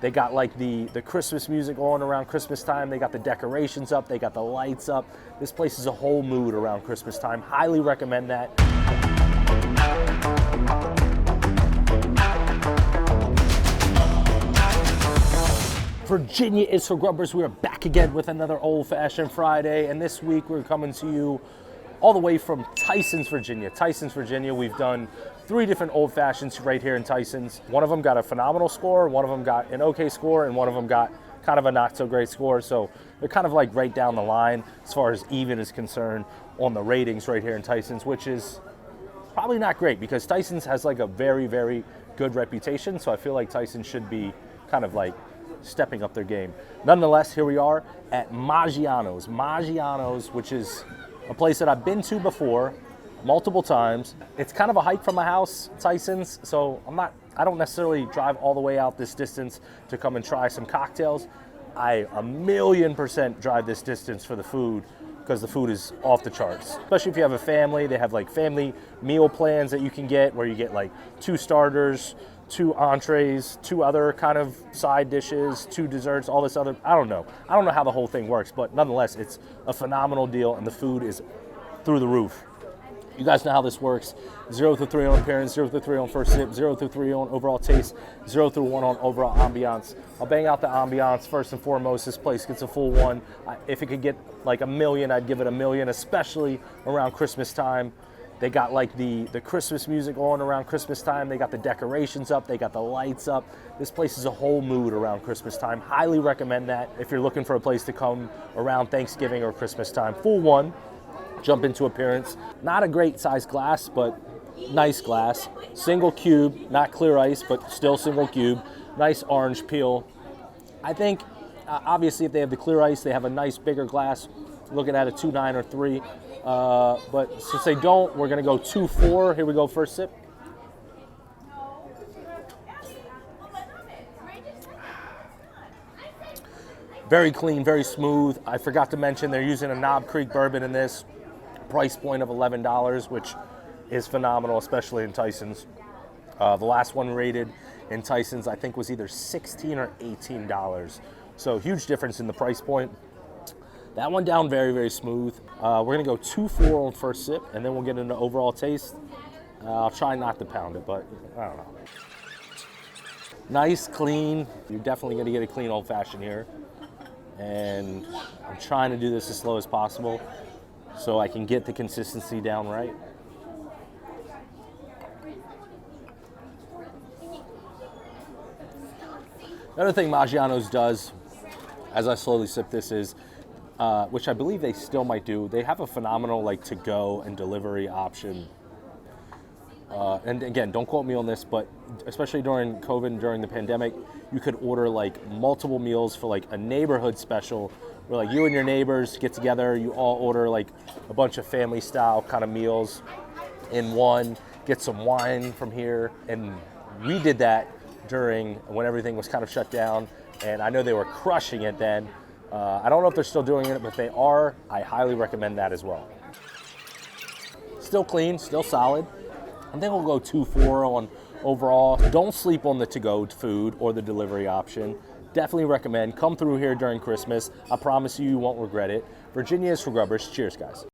They got like the Christmas music on around Christmas time. They got the decorations up. They got the lights up. This place is a whole mood around Christmas time. Highly recommend that. Virginia is for Grubbers. We are back again with another old-fashioned Friday, and this week we're coming to you all the way from Tysons, Virginia. Tysons, Virginia, we've done 3 different old fashions right here in Tysons. One of them got a phenomenal score, one of them got an okay score, and one of them got kind of a not so great score. So they're kind of like right down the line as far as even is concerned on the ratings right here in Tysons, which is probably not great because Tysons has like a very, very good reputation. So I feel like Tysons should be kind of like stepping up their game. Nonetheless, here we are at Maggianos. Maggianos, which is a place that I've been to before multiple times. It's kind of a hike from my house, Tysons, so I don't necessarily drive all the way out this distance to come and try some cocktails. I 1,000,000% drive this distance for the food because the food is off the charts. Especially if you have a family, they have like family meal plans that you can get where you get like 2 starters, 2 entrees, 2 other kind of side dishes, 2 desserts, all this other, I don't know how the whole thing works, but nonetheless, it's a phenomenal deal and the food is through the roof. You guys know how this works. 0 through 3 on appearance, 0 through 3 on first sip, 0 through 3 on overall taste, 0 through 1 on overall ambiance. I'll bang out the ambiance first and foremost. This place gets a full 1. If it could get like 1,000,000, I'd give it 1,000,000, especially around Christmas time. They got like the Christmas music on around Christmas time. They got the decorations up. They got the lights up. This place is a whole mood around Christmas time. Highly recommend that if you're looking for a place to come around Thanksgiving or Christmas time. Full 1. Jump into appearance. Not a great size glass, but nice glass. Single cube, not clear ice, but still single cube. Nice orange peel. I think, obviously, if they have the clear ice, they have a nice bigger glass. Looking at a 2.9 or 3. But since they don't, we're going to go 2.4. Here we go, first sip. Very clean, very smooth. I forgot to mention they're using a Knob Creek bourbon in this. Price point of $11, which is phenomenal, especially in Tysons. The last one rated in Tysons, I think, was either $16 or $18. So huge difference in the price point. That one down very, very smooth. We're going to go 2.4 on first sip, and then we'll get into overall taste. I'll try not to pound it, but I don't know. Nice, clean. You're definitely going to get a clean old-fashioned here. And I'm trying to do this as slow as possible so I can get the consistency down right. The other thing Maggianos does, as I slowly sip this, is, which I believe they still might do, they have a phenomenal like to-go and delivery option. And again, don't quote me on this, but especially during COVID and during the pandemic, you could order like multiple meals for like a neighborhood special where like you and your neighbors get together, you all order like a bunch of family style kind of meals in one, get some wine from here. And we did that during when everything was kind of shut down. And I know they were crushing it then. I don't know if they're still doing it, but if they are, I highly recommend that as well. Still clean, still solid. I think we'll go 2.4 on overall. Don't sleep on the to-go food or the delivery option. Definitely recommend. Come through here during Christmas. I promise you, you won't regret it. Virginia is for Grubbers. Cheers, guys.